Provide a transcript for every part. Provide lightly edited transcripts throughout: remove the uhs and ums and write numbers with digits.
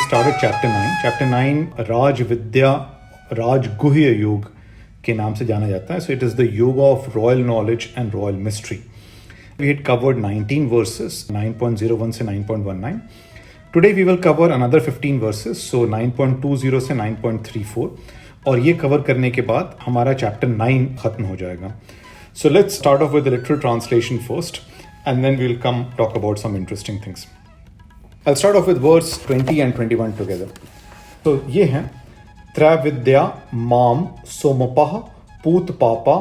started chapter 9. Chapter 9 राज विद्या राजगुह्य योग के नाम से जाना जाता है. So it is the yoga of royal knowledge and royal mystery. We had covered 19 verses, 9.01 से 9.19. Today we will cover another 15 verses, so 9.20 से 9.34. और ये कवर करने के बाद हमारा चैप्टर 9 खत्म हो जाएगा. So let's start off with the literal translation first, and then we'll come talk about some interesting things. I'll start off with verse 20 and 21 together. So ये हैं त्रैविद्या माम सोमपः पूत पापा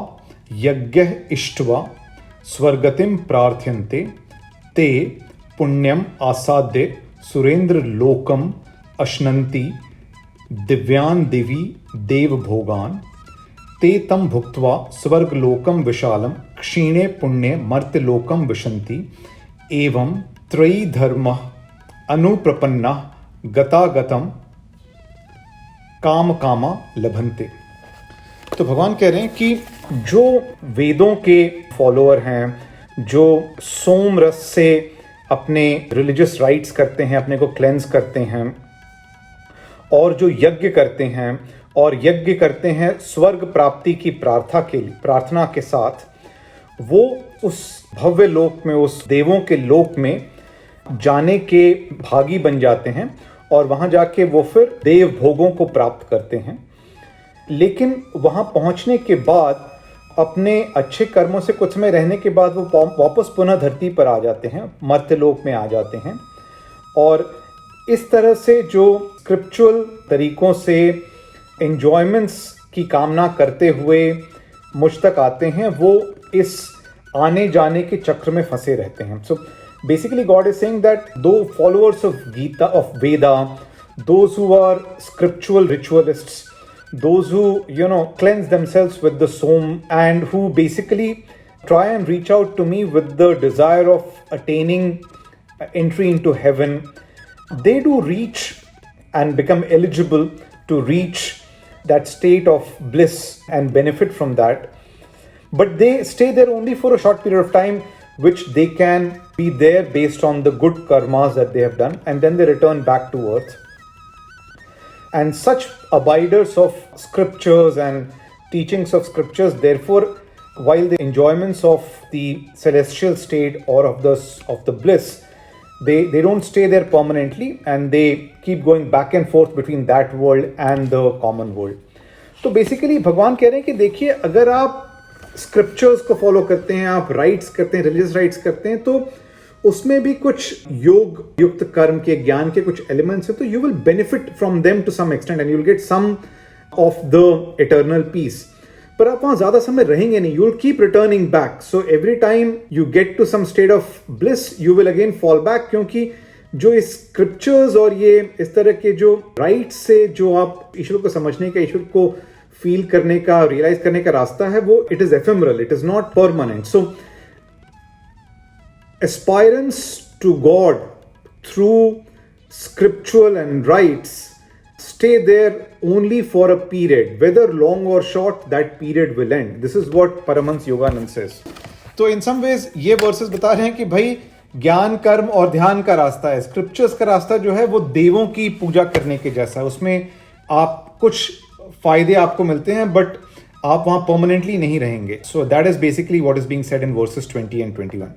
यज्ञः इष्ट्वा स्वर्गतिम प्रार्थयन्ते ते पुण्यम आसाद्य सुरेंद्र लोकम अश्नन्ति दिव्यान दिवी देव भोगान ते तम भुक्त्वा स्वर्ग लोकम विशालम क्षीणे पुण्य मर्त्य लोकम विशन्ति एवं त्रयी धर्म अनुप्रपन्ना गतागतम काम कामा लभन्ते. तो भगवान कह रहे हैं कि जो वेदों के फॉलोअर हैं, जो सोम रस से अपने रिलीजियस राइट्स करते हैं, अपने को क्लेंस करते हैं, और जो यज्ञ करते हैं और यज्ञ करते हैं स्वर्ग प्राप्ति की प्रार्थना के साथ, वो उस भव्य लोक में, उस देवों के लोक में जाने के भागी बन जाते हैं और वहां जाके वो फिर देव भोगों को प्राप्त करते हैं. लेकिन वहां पहुंचने के बाद अपने अच्छे कर्मों से कुछ समय रहने के बाद वो वापस पुनः धरती पर आ जाते हैं, मर्त्य लोक में आ जाते हैं. और इस तरह से जो स्क्रिप्चुअल तरीकों से एंजॉयमेंट्स की कामना करते हुए मुझ तक आते हैं, वो इस आने जाने के चक्र में फंसे रहते हैं. सो basically God is saying that though followers of Gita, of Veda, those who are scriptural ritualists, those who cleanse themselves with the som and who basically try and reach out to me with the desire of attaining entry into heaven, they do reach and become eligible to reach that state of bliss and benefit from that, but they stay there only for a short period of time, which they can be there based on the good karmas that they have done, and then they return back to earth. And such abiders of scriptures and teachings of scriptures, therefore, while the enjoyments of the celestial state or of the bliss, they don't stay there permanently, and they keep going back and forth between that world and the common world. तो basically भगवान कह रहे हैं कि देखिए, अगर आप scriptures को फॉलो करते हैं, आप राइट्स करते हैं, रिलीजियस राइट्स करते हैं, तो उसमें भी कुछ योग युक्त कर्म के, ज्ञान के कुछ एलिमेंट्स हैं, तो you will benefit from them to some extent and you will get some of the eternal peace. पर आप वहां ज्यादा समय रहेंगे नहीं, you will keep returning back. So every time you get to some state of bliss, you will again fall back, क्योंकि जो इस स्क्रिप्चर्स और ये इस तरह के जो राइट्स से जो आप ईश्वर को समझने का, ईश्वर को फील करने का, रियलाइज करने का रास्ता है, वो it is ephemeral, it is not permanent. So aspirants to God through scriptural and rites stay there only for a period, whether long or short, that period will end. This is what Paramahansa Yoganand says. तो in some ways ये versus बता रहे हैं कि भाई ज्ञान कर्म और ध्यान का रास्ता है, स्क्रिप्चर्स का रास्ता जो है वो देवों की पूजा करने के जैसा है. उसमें आप कुछ फायदे आपको मिलते हैं, बट आप वहां परमानेंटली नहीं रहेंगे. So that is basically what is being said in verses 20 and 21.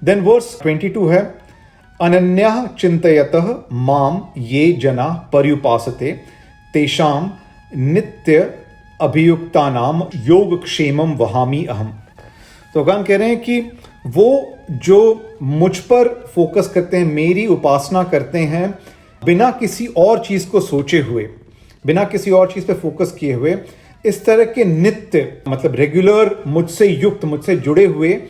Then verse 22 है अनन्यः चिंतयतः माम ये जना पर्युपासते तेषाम नित्य अभियुक्तानाम योगक्षेमम वहामि अहम. तो भगवान कह रहे हैं कि वो जो मुझ पर फोकस करते हैं, मेरी उपासना करते हैं, बिना किसी और चीज को सोचे हुए, बिना किसी और चीज पे फोकस किए हुए, इस तरह के नित्य मतलब रेगुलर मुझसे युक्त, मुझसे जुड़े हुए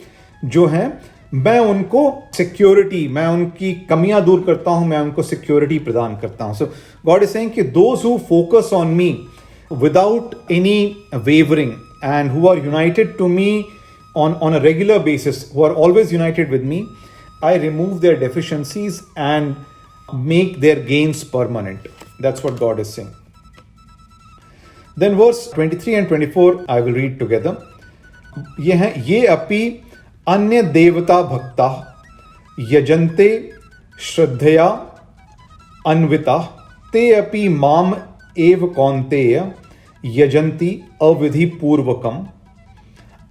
जो हैं, मैं उनको सिक्योरिटी, मैं उनकी कमियां दूर करता हूं, मैं उनको सिक्योरिटी प्रदान करता हूं. सो गॉड इज सेइंग कि those who focus on me without any wavering and who are united to me on a regular basis, who are always united with me, I remove their deficiencies and make their gains permanent. That's what God is saying. Then verse 23 and 24 I will read together. ये हैं ये अपि अन्य देवता भक्ता यजन्ते श्रद्धया अन्विता ते अपि माम एव कौन्तेय यजन्ति अविधि पूर्वकम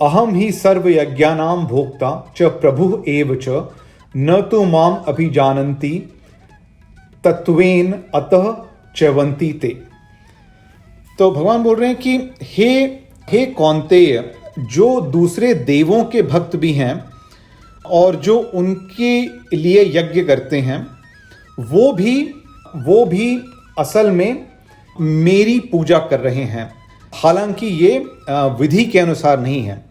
अहम ही सर्व यज्ञानां भोक्ता च प्रभु एव च न तो माम अभिजानन्ति तत्वेन अतः च्यवन्ति ते। तो भगवान बोल रहे हैं कि हे कौन्तेय, जो दूसरे देवों के भक्त भी हैं और जो उनके लिए यज्ञ करते हैं, वो भी असल में मेरी पूजा कर रहे हैं, हालांकि ये विधि के अनुसार नहीं है।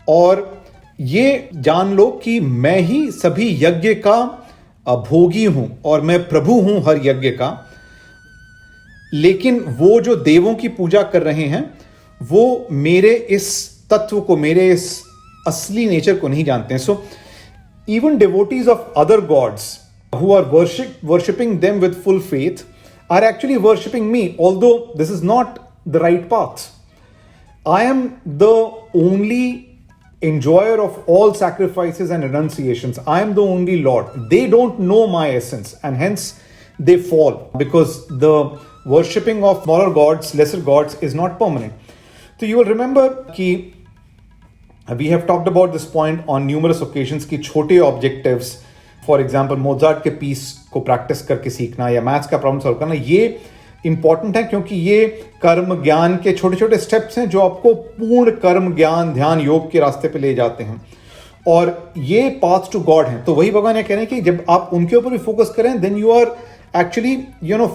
और ये जान लो कि मैं ही सभी यज्ञ का भोगी हूं और मैं प्रभु हूं हर यज्ञ का। लेकिन वो जो देवों की पूजा कर रहे हैं, वो मेरे इस तत्व को, मेरे इस असली नेचर को नहीं जानते हैं। So even devotees of other gods who are worshipping them with full faith are actually worshipping me, although this is not the right path. I am the only enjoyer of all sacrifices and renunciations. I am the only Lord. They don't know my essence, and hence they fall, because the worshipping of smaller gods, lesser gods, is not permanent. So you will remember that we have talked about this point on numerous occasions कि छोटे objectives, for example Mozart के piece को practice करके सीखना या maths का problem solve करना, ये इंपॉर्टेंट है क्योंकि ये कर्म ज्ञान के छोटे छोटे स्टेप्स हैं जो आपको पूर्ण कर्म ज्ञान ध्यान योग के रास्ते पे ले जाते हैं, और ये पाथ टू गॉड हैं। तो वही भगवान ये कह रहे हैं कि जब आप उनके ऊपर भी फोकस करें, then you are actually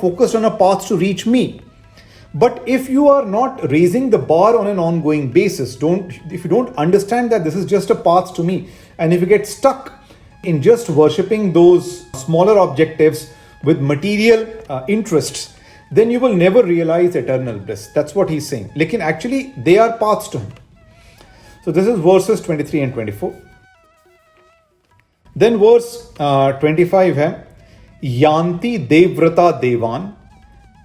focused on a path to reach me. But if you are not raising the bar on an ongoing basis, if you don't understand that this is just a path to me, and if you get stuck in just worshipping those smaller objectives with material interests, then you will never realize eternal bliss. That's what he's saying. Lekin actually they are paths to him. So this is verses 23 and 24. Then verse 25 hai, yanti devrata devan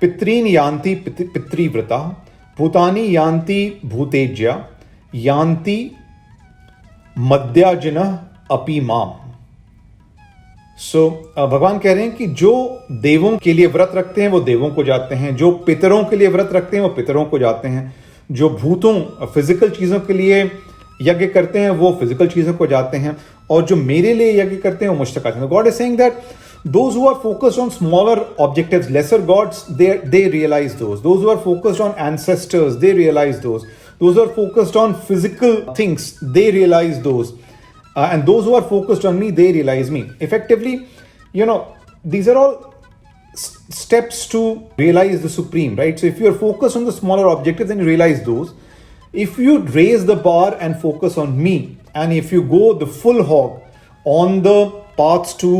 पितरीन यान्ति पितृव्रता भूतानि यान्ति भूतेज्या यान्ति मद्याजिनः अपि माम। भगवान कह रहे हैं कि जो देवों के लिए व्रत रखते हैं वो देवों को जाते हैं, जो पितरों के लिए व्रत रखते हैं वो पितरों को जाते हैं, जो भूतों फिजिकल चीजों के लिए यज्ञ करते हैं वो फिजिकल चीजों को जाते हैं, और जो मेरे लिए यज्ञ करते हैं वो मुझ तक आते हैं। God is saying that those who are focused on smaller objectives, lesser gods, they realize those. Those who are focused on ancestors, they realize those. Those who are focused on physical things, they realize those. And those who are focused on me, they realize me. Effectively, these are all steps to realize the supreme, right? So if you are focused on the smaller objectives, then you realize those. If you raise the bar and focus on me, and if you go the full hog on the paths to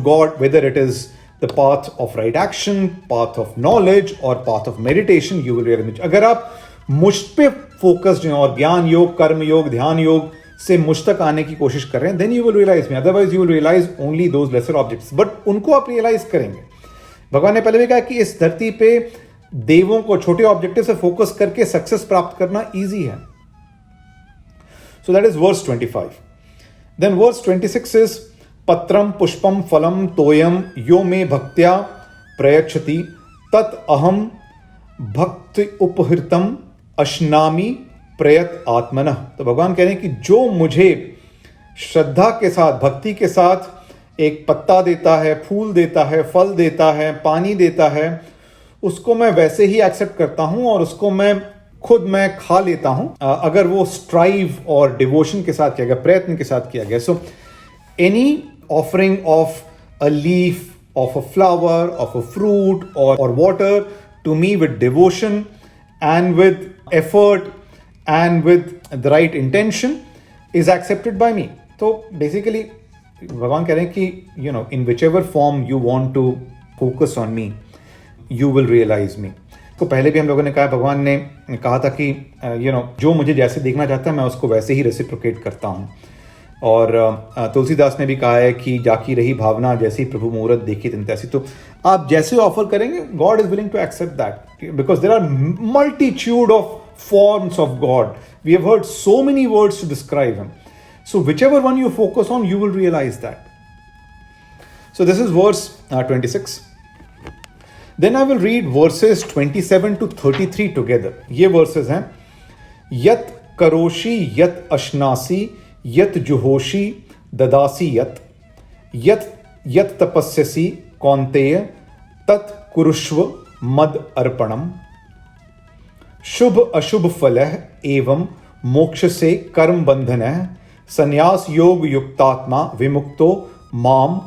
God, whether it is the path of right action, path of knowledge, or path of meditation, you will realize. अगर आप मुझ पे focused हैं और ज्ञान योग, कर्म योग, ध्यान योग से मुझ तक आने की कोशिश कर रहे हैं, then you will realize me. Otherwise, you will realize only those lesser objects. But उनको आप realize करेंगे। भगवान ने पहले भी कहा कि इस धरती पे देवों को छोटे ऑब्जेक्टिव से फोकस करके सक्सेस प्राप्त करना ईजी है। So that is verse 25. Then verse 26 is पत्रम पुष्पम फलम तोयम यो मे भक्त्या प्रयच्छति तत् अहम भक्ति उपहृतम अश्नामि प्रयत आत्मनः। तो भगवान कह रहे हैं कि जो मुझे श्रद्धा के साथ, भक्ति के साथ एक पत्ता देता है, फूल देता है, फल देता है, पानी देता है, उसको मैं वैसे ही एक्सेप्ट करता हूं और उसको मैं खा लेता हूं, अगर वो स्ट्राइव और डिवोशन के साथ किया गया, प्रयत्न के साथ किया गया। सो any offering of a leaf, of a flower, of a fruit, or water to me with devotion and with effort and with the right intention is accepted by me. So basically भगवान कह रहे हैं कि in whichever form you want to focus on me, you will realize me. तो पहले भी हम लोगों ने कहा, भगवान ने कहा था कि जो मुझे जैसे देखना चाहता है मैं उसको वैसे ही रेसिप्रोकेट करता हूँ। और तुलसीदास ने भी कहा है कि जाकी रही भावना जैसी प्रभु मुहूर्त देखी तिन तैसी। तो आप जैसे ऑफर करेंगे, God is willing to accept that, because there are multitude of forms of God. We have heard so many words to describe him. So whichever one you focus on, you will realise that. So this is verse 26. Then I will read verses 27 to 33 together. ये verses हैं. यत करोषि यत अश्नासि यत जुहोषि ददासि यत तपस्यसि कौन्तेय तत् कुरुष्व मद अर्पणम. शुभ अशुभ फलः एवं मोक्ष से कर्म बंधनः संन्यास योग युक्तात्मा विमुक्तो माम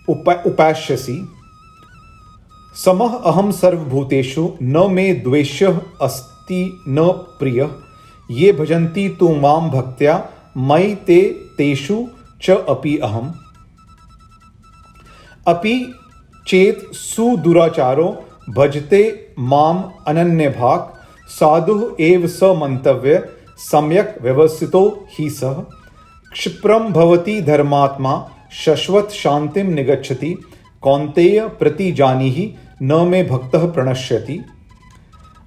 उपास्यसि. समः अहम सर्वभूतेषु न मे द्वेष्यः अस्ति न प्रियः. ये भजन्ति तु मां भक्त्या मयि ते तेषु च अपि अहम्. अपि चेत् सुदुराचारो भजते माम् अनन्यभाक् साधुः एव स मन्तव्य सम्यक् व्यवस्थितो हि सः. क्षिप्रं भवति धर्मात्मा शश्वत शांतिं निगच्छति कौन्तेय प्रति जानीहि न मे भक्तः प्रणश्यति.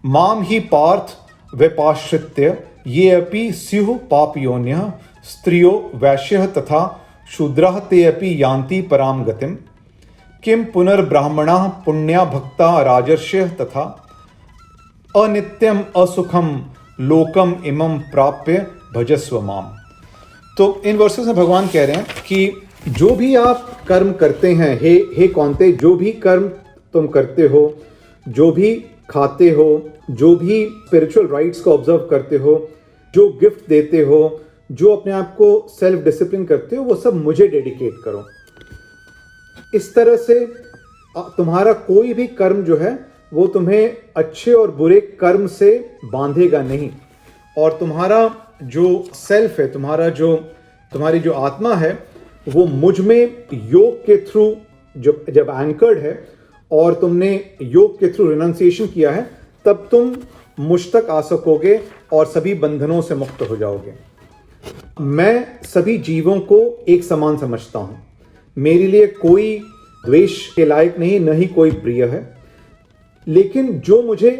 मां हि पार्थ व्यपाश्रित्य ये अपि स्युः पापयोन्यः स्त्रियो वैश्यः तथा शूद्राः ते अपि यान्ति परां गतिम्. किं पुनर्ब्राह्मणाः पुण्या भक्ता राजर्षयः तथा अनित्यम असुखम लोकम इमं प्राप्य भजस्व माम. तो इन वर्सेस में भगवान कह रहे हैं कि जो भी आप कर्म करते हैं, हे कौन्ते, जो भी कर्म तुम करते हो, जो भी खाते हो, जो भी स्पिरिचुअल राइट्स को ऑब्जर्व करते हो, जो गिफ्ट देते हो, जो अपने आप को सेल्फ डिसिप्लिन करते हो, वो सब मुझे डेडिकेट करो. इस तरह से तुम्हारा कोई भी कर्म जो है वो तुम्हें अच्छे और बुरे कर्म से बांधेगा नहीं. और तुम्हारा जो सेल्फ है, तुम्हारी जो आत्मा है, वो मुझ में योग के थ्रू जब एंकर्ड है और तुमने योग के थ्रू रिनंसिएशन किया है, तब तुम मुझ तक आ सकोगे और सभी बंधनों से मुक्त हो जाओगे. मैं सभी जीवों को एक समान समझता हूं. मेरे लिए कोई द्वेष के लायक नहीं, न ही कोई प्रिय है. लेकिन जो मुझे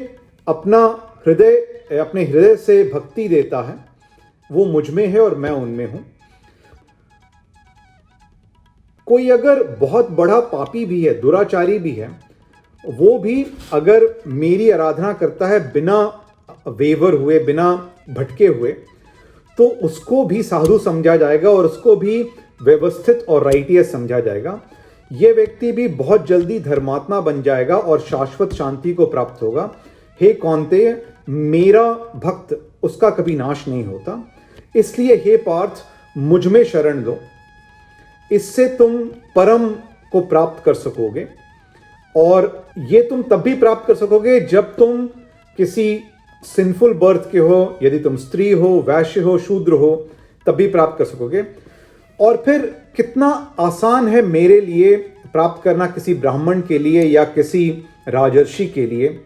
अपने हृदय से भक्ति देता है, वो मुझ में है और मैं उनमें हूं. कोई अगर बहुत बड़ा पापी भी है, दुराचारी भी है, वो भी अगर मेरी आराधना करता है बिना वेवर हुए, बिना भटके हुए, तो उसको भी साधु समझा जाएगा और उसको भी व्यवस्थित और राइटियस समझा जाएगा. यह व्यक्ति भी बहुत जल्दी धर्मात्मा बन जाएगा और शाश्वत शांति को प्राप्त होगा. हे कौन्तेय, मेरा भक्त उसका कभी नाश नहीं होता. इसलिए हे पार्थ, मुझ में शरण लो. इससे तुम परम को प्राप्त कर सकोगे. और ये तुम तब भी प्राप्त कर सकोगे जब तुम किसी सिंफुल बर्थ के हो. यदि तुम स्त्री हो, वैश्य हो, शूद्र हो, तब भी प्राप्त कर सकोगे. और फिर कितना आसान है मेरे लिए प्राप्त करना किसी ब्राह्मण के लिए या किसी राजर्षि के लिए,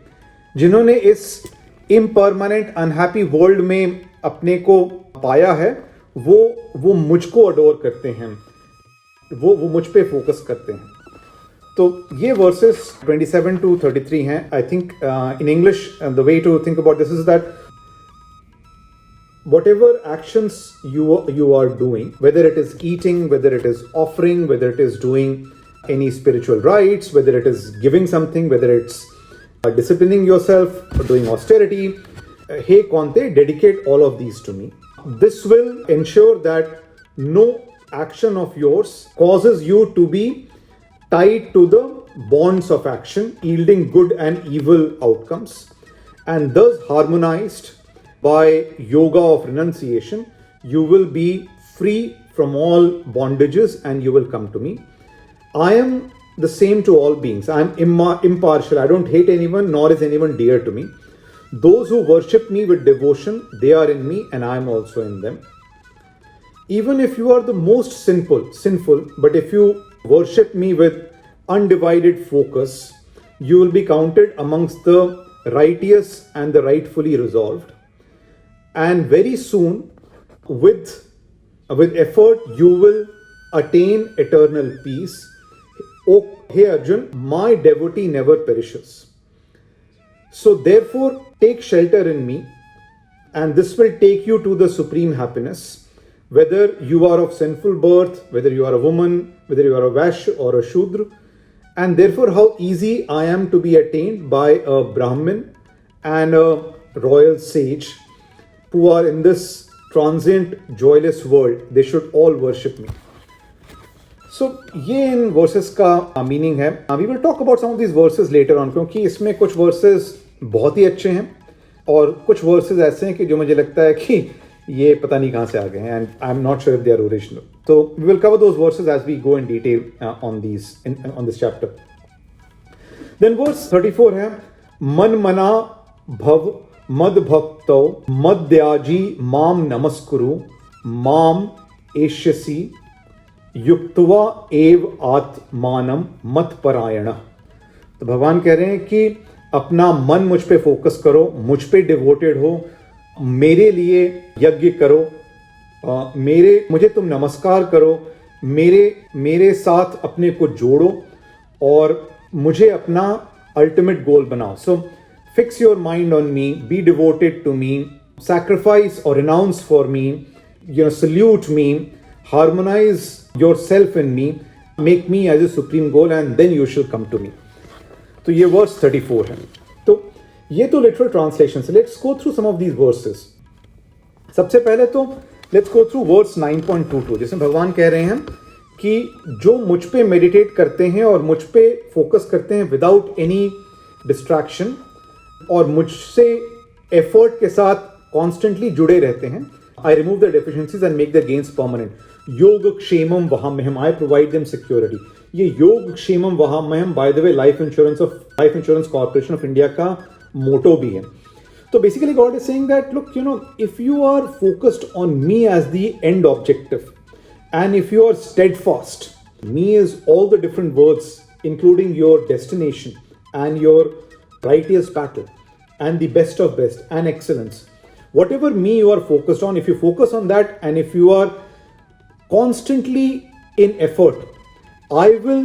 जिन्होंने इस इम्परमानेंट अनहैप्पी वर्ल्ड में अपने को पाया है. वो मुझको अडोर करते हैं, वो मुझ पे फोकस करते हैं. तो ये वर्सेस 27 to 33 हैं. I think in English the way to think about this is that whatever actions you are doing, whether it is eating, whether it is offering, whether it is doing any spiritual rites, whether it is giving something, whether it's disciplining yourself or doing austerity, hey Kaunte, dedicate all of these to me. This will ensure that no action of yours causes you to be tied to the bonds of action, yielding good and evil outcomes, and thus harmonized by yoga of renunciation, you will be free from all bondages and you will come to me. I am the same to all beings. I am impartial. I don't hate anyone, nor is anyone dear to me. Those who worship me with devotion, they are in me and I am also in them. Even if you are the most sinful, but if you worship me with undivided focus, you will be counted amongst the righteous and the rightfully resolved. And very soon, with effort, you will attain eternal peace. Oh, hey Arjun, my devotee never perishes. So therefore, take shelter in me, and this will take you to the supreme happiness. Whether you are of sinful birth, whether you are a woman, whether you are a Vaishya or a Shudra, and therefore how easy I am to be attained by a Brahmin and a royal sage who are in this transient, joyless world. They should all worship me. So ये इन versus का meaning है. We will talk about some of these verses later on, क्योंकि इसमें कुछ versus बहुत ही अच्छे हैं और कुछ वर्सेस ऐसे हैं कि जो मुझे लगता है कि ये पता नहीं कहाँ से आ गए हैं, and I am not sure if they are original. तो we will cover those verses as we go in detail on this chapter. Then verse 34 है, मन मना भव मद भक्तो मद्याजी माम नमस्कुरु माम एष्यसि युक्त्वा एव आत्मानम मत परायण. तो भगवान कह रहे हैं कि अपना मन मुझ पे फोकस करो, मुझ पे डिवोटेड हो, मेरे लिए यज्ञ करो, मुझे तुम नमस्कार करो, मेरे साथ अपने को जोड़ो और मुझे अपना अल्टीमेट गोल बनाओ. So fix your mind on me, be devoted to me, sacrifice और renounce for me, salute me, harmonise yourself in me, make me as a supreme goal, and then you shall come to me. तो ये verse 34 है. तो ये तो literal translation है. Let's go through some of these verses. सबसे पहले तो लेट्स गो थ्रू वर्स 9.22, जिसमें भगवान कह रहे हैं कि जो मुझ पे मेडिटेट करते हैं और मुझ पे फोकस करते हैं विदाउट एनी डिस्ट्रैक्शन और मुझसे एफर्ट के साथ कॉन्स्टेंटली जुड़े रहते हैं, I remove their deficiencies and make their gains permanent. योग क्षेमम वहाम्यहम, I provide them security. ये योग क्षेमम वहाम्यहम, by the way, life insurance corporation of India का मोटो भी है. तो basically God is saying that look, if you are focused on me as the end objective and if you are steadfast, me is all the different words including your destination and your righteous battle and the best of best and excellence. Whatever me you are focused on, if you focus on that and if you are constantly in effort, I will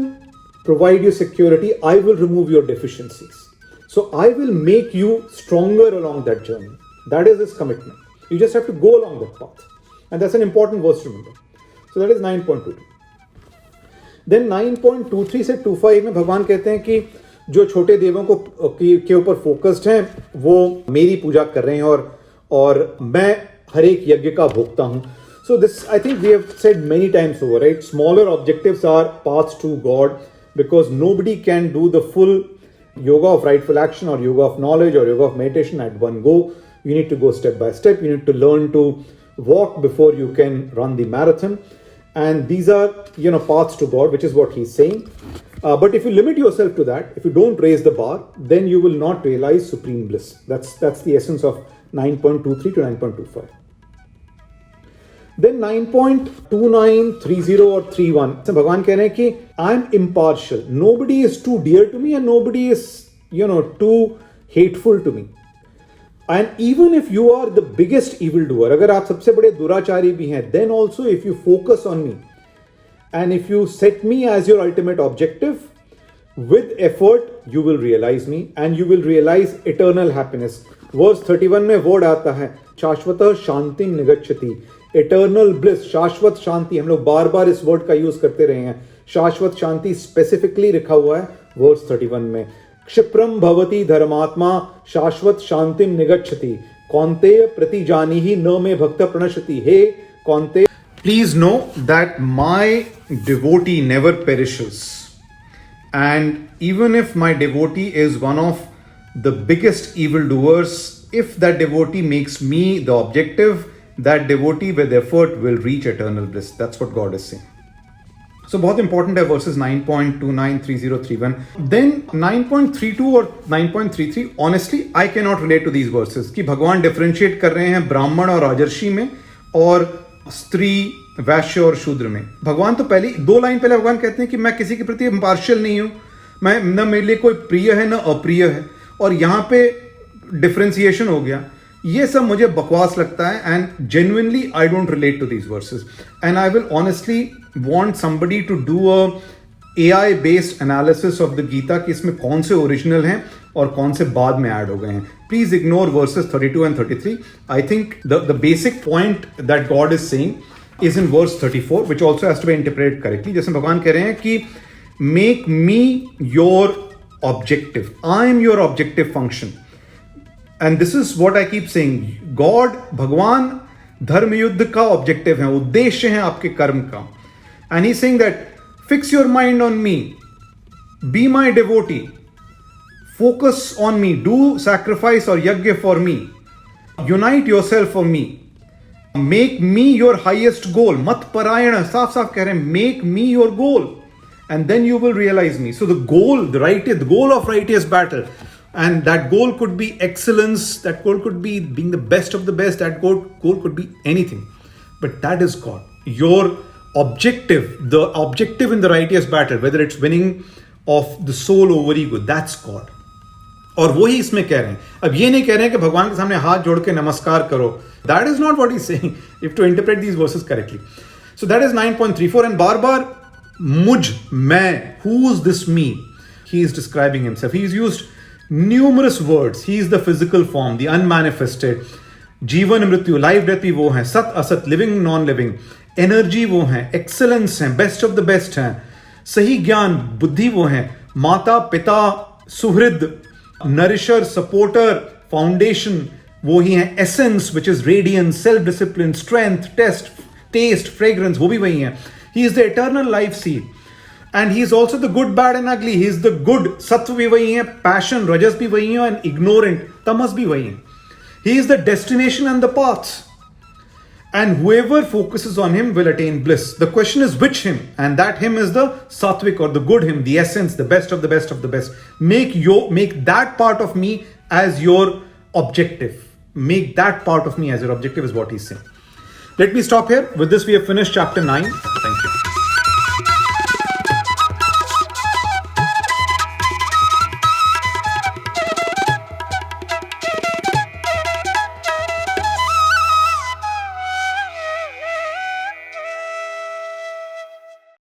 provide you security, I will remove your deficiencies. So I will make you stronger along that journey. That is his commitment. You just have to go along that path. And that's an important verse to remember. So that is 9.22. Then 9.23 से 25 में भगवान कहते हैं कि जो छोटे देवों के ऊपर फोकस्ड हैं वो मेरी पूजा कर रहे हैं और मैं हर एक यज्ञ का भोक्ता हूं. So this, I think we have said many times over, right? Smaller objectives are paths to God, because nobody can do the full yoga of rightful action or yoga of knowledge or yoga of meditation at one go. You need to go step by step. You need to learn to walk before you can run the marathon. And these are, paths to God, which is what he's saying. But if you limit yourself to that, if you don't raise the bar, then you will not realize supreme bliss. That's the essence of 9.23 to 9.25. Then 9.29, 30 और 31 से भगवान कह रहे हैं कि I am impartial. Nobody is too dear to me and nobody is, too hateful to me. And even if you are the biggest evildoer, अगर आप सबसे बड़े दुराचारी भी हैं, then also if you focus on me and if you set me as your ultimate objective, with effort you will realize me and you will realize eternal happiness. Verse 31 में word आता है शाश्वतः शांतिम निगच्छति, इटर्नल ब्लिस, शाश्वत शांति. हम लोग बार बार इस word का use करते रहे हैं. शाश्वत शांति स्पेसिफिकली लिखा हुआ है वर्स 31 में. क्षिप्रम भवति धर्मात्मा शाश्वत शांतिम निगच्छति, कौन्तेय प्रतिजानीहि न मे भक्त प्रणश्यति. हे Kaunteya, please know that my devotee never perishes, and even if my devotee is one of the biggest evildoers, if that devotee makes me the objective, that devotee with effort will reach eternal bliss. That's what God is saying. So बहुत important है verses 9.29, 30, 31. Then 9.32 और 9.33, honestly I cannot relate to these verses कि भगवान differentiate कर रहे हैं ब्राह्मण और राजर्षि में और स्त्री, वैश्य और शूद्र में. भगवान तो पहले 2 लाइन पहले भगवान कहते हैं कि मैं किसी के प्रति इम्पार्शियल नहीं हूं, मैं न मेरे लिए कोई प्रिय है न अप्रिय है, और यहां पे डिफरेंशिएशन हो गया. ये सब मुझे बकवास लगता है and genuinely I don't relate to these verses and I will honestly want somebody to do a AI based analysis of the Gita कि इसमें कौन से ओरिजिनल हैं और कौन से बाद में ऐड हो गए हैं. Please ignore versus 32 and 33. I think the basic point that God is saying is in verse 34, which also has to be interpreted correctly. जैसे भगवान कह रहे हैं कि Make me your objective. I am your objective function. And this is what I keep saying. God, भगवान धर्म युद्ध का ऑब्जेक्टिव है, उद्देश्य है आपके कर्म का. And he's saying that fix your mind on me, be my devotee, focus on me, do sacrifice or yajna for me, unite yourself for me, make me your highest goal. mat parayana, साफ साफ कह रहे हैं, make me your goal, and then you will realize me. So the goal, the goal of righteous battle, and that goal could be excellence, that goal could be being the best of the best, that goal could be anything, but that is God. Your objective, the objective in the righteous battle, whether it's winning of the soul over ego, that's God. और वही इसमें कह रहे हैं. अब ये नहीं कह रहे हैं कि भगवान के सामने हाथ जोड़ के नमस्कार करो. That is not what he's saying, if to interpret these verses correctly. So that is 9.34. And बार बार मुझ, मैं, who's this me? He is describing himself. He's used numerous words. He is the physical form, the unmanifested. जीवन मृत्यु, life death भी वो हैं, सत असत, living non living, energy वो हैं, एक्सेलेंस हैं, बेस्ट ऑफ द बेस्ट हैं, सही ज्ञान, बुद्धि वो हैं, माता पिता, सुहृद, नरिशर, सपोर्टर, फाउंडेशन वो ही हैं, essence which is radiance, self discipline, strength, taste, fragrance वो भी वही हैं. He is the eternal life seed. And he is also the good, bad and ugly. He is the good, सत्व भी वही है, पैशन, रजस भी वही है, एंड इग्नोरेंट, तमस भी वही है. ही is the destination and the paths. And whoever focuses on him will attain bliss. The question is which him, and that him is the sattvic or the good him, the essence, the best of the best of the best. Make that part of me as your objective. Make that part of me as your objective is what he's saying. Let me stop here. With this, we have finished chapter 9. Thank you.